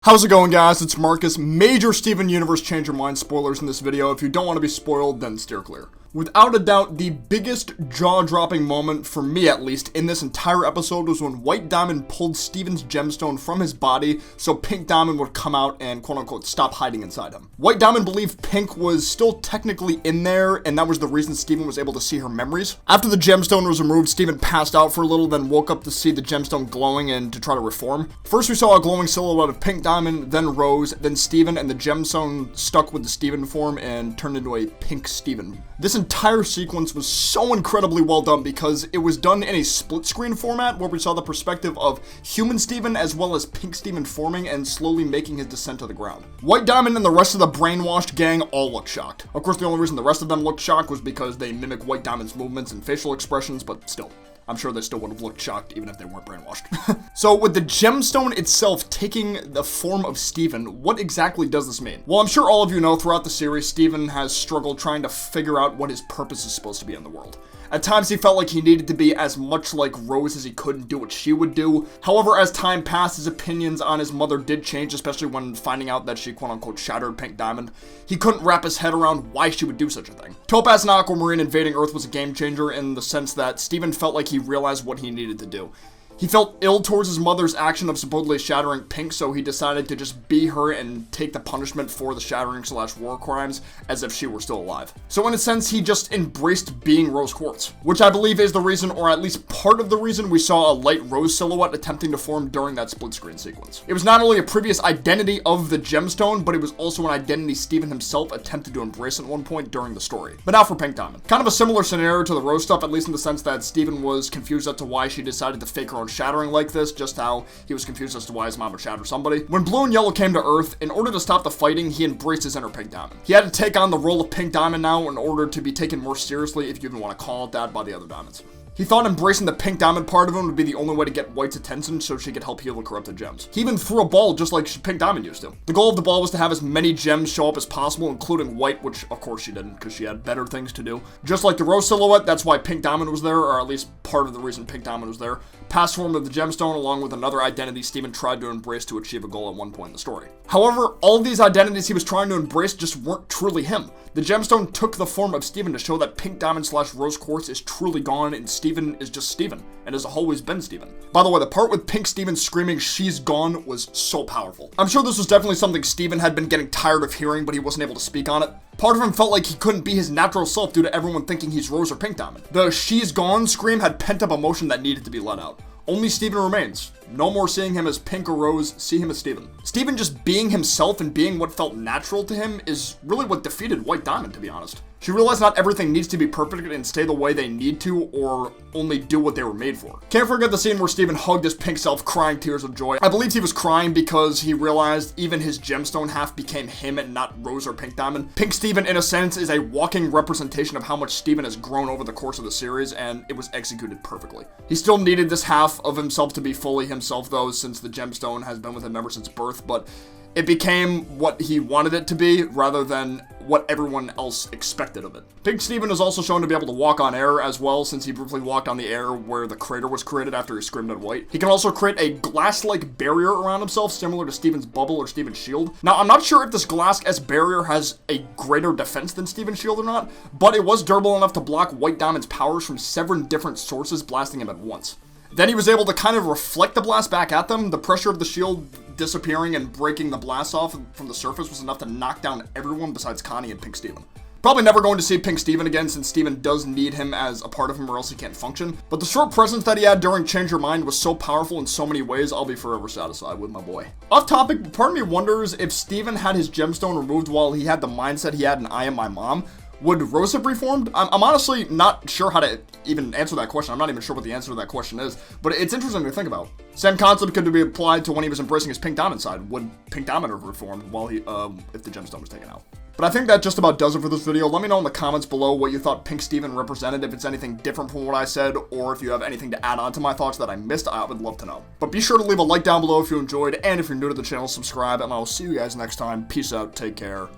How's it going, guys? It's Marcus. Major Steven Universe Change Your Mind spoilers in this video. If you don't want to be spoiled, then steer clear. Without a doubt, the biggest jaw-dropping moment, for me at least, in this entire episode was when White Diamond pulled Steven's gemstone from his body so Pink Diamond would come out and quote-unquote stop hiding inside him. White Diamond believed Pink was still technically in there, and that was the reason Steven was able to see her memories. After the gemstone was removed, Steven passed out for a little, then woke up to see the gemstone glowing and to try to reform. First we saw a glowing silhouette of Pink Diamond, then Rose, then Steven, and the gemstone stuck with the Steven form and turned into a Pink Steven. This entire sequence was so incredibly well done because it was done in a split screen format where we saw the perspective of human Steven as well as Pink Steven forming and slowly making his descent to the ground. White Diamond and the rest of the brainwashed gang all looked shocked. Of course, the only reason the rest of them looked shocked was because they mimic White Diamond's movements and facial expressions, but still. I'm sure they still would have looked shocked even if they weren't brainwashed. So with the gemstone itself taking the form of Steven, what exactly does this mean? Well, I'm sure all of you know throughout the series, Steven has struggled trying to figure out what his purpose is supposed to be in the world. At times, he felt like he needed to be as much like Rose as he could and do what she would do. However, as time passed, his opinions on his mother did change, especially when finding out that she quote-unquote shattered Pink Diamond. He couldn't wrap his head around why she would do such a thing. Topaz and Aquamarine invading Earth was a game changer in the sense that Steven felt like he realized what he needed to do. He felt ill towards his mother's action of supposedly shattering Pink, so he decided to just be her and take the punishment for the shattering/war crimes as if she were still alive. So in a sense, he just embraced being Rose Quartz, which I believe is the reason, or at least part of the reason, we saw a light Rose silhouette attempting to form during that split screen sequence. It was not only a previous identity of the gemstone, but it was also an identity Steven himself attempted to embrace at one point during the story. But now for Pink Diamond. Kind of a similar scenario to the Rose stuff, at least in the sense that Steven was confused as to why she decided to fake her own shattering like this, just how he was confused as to why his mom would shatter somebody. When Blue and Yellow came to Earth, in order to stop the fighting, he embraced his inner Pink Diamond. He had to take on the role of Pink Diamond now in order to be taken more seriously, if you even want to call it that, by the other diamonds. He thought embracing the Pink Diamond part of him would be the only way to get White's attention so she could help heal the corrupted gems. He even threw a ball just like Pink Diamond used to. The goal of the ball was to have as many gems show up as possible, including White, which of course she didn't because she had better things to do. Just like the Rose silhouette, that's why Pink Diamond was there, or at least part of the reason Pink Diamond was there. Past form of the gemstone along with another identity Steven tried to embrace to achieve a goal at one point in the story. However, all of these identities he was trying to embrace just weren't truly him. The gemstone took the form of Steven to show that Pink Diamond/Rose Quartz is truly gone and Steven is just Steven, and has always been Steven. By the way, the part with Pink Steven screaming "she's gone" was so powerful. I'm sure this was definitely something Steven had been getting tired of hearing, but he wasn't able to speak on it. Part of him felt like he couldn't be his natural self due to everyone thinking he's Rose or Pink Diamond. The "she's gone" scream had pent up emotion that needed to be let out. Only Steven remains. No more seeing him as Pink or Rose, see him as Steven. Steven just being himself and being what felt natural to him is really what defeated White Diamond, to be honest. She realized not everything needs to be perfect and stay the way they need to, or only do what they were made for. Can't forget the scene where Steven hugged his pink self, crying tears of joy. I believe he was crying because he realized even his gemstone half became him and not Rose or Pink Diamond. Pink Steven, in a sense, is a walking representation of how much Steven has grown over the course of the series, and it was executed perfectly. He still needed this half of himself to be fully himself, though, since the gemstone has been with him ever since birth, but it became what he wanted it to be rather than what everyone else expected of it. Pink Steven is also shown to be able to walk on air as well, since he briefly walked on the air where the crater was created after he screamed at White. He can also create a glass-like barrier around himself, similar to Steven's bubble or Steven's shield. Now, I'm not sure if this glass-esque barrier has a greater defense than Steven's shield or not, but it was durable enough to block White Diamond's powers from 7 different sources blasting him at once. Then he was able to kind of reflect the blast back at them. The pressure of the shield disappearing and breaking the blast off from the surface was enough to knock down everyone besides Connie and Pink Steven. Probably never going to see Pink Steven again since Steven does need him as a part of him or else he can't function. But the short presence that he had during Change Your Mind was so powerful in so many ways, I'll be forever satisfied with my boy. Off topic, part of me wonders if Steven had his gemstone removed while he had the mindset he had in I Am My Mom. Would Rose have reformed? I'm honestly not sure how to even answer that question. I'm not even sure what the answer to that question is, but it's interesting to think about. Same concept could be applied to when he was embracing his Pink Diamond side. Would Pink Diamond have reformed while if the gemstone was taken out? But I think that just about does it for this video. Let me know in the comments below what you thought Pink Steven represented, if it's anything different from what I said, or if you have anything to add on to my thoughts that I missed, I would love to know. But be sure to leave a like down below if you enjoyed, and if you're new to the channel, subscribe, and I will see you guys next time. Peace out, take care,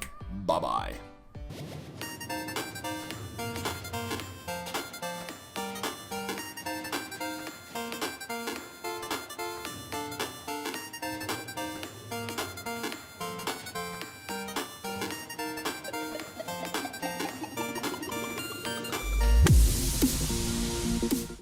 bye-bye.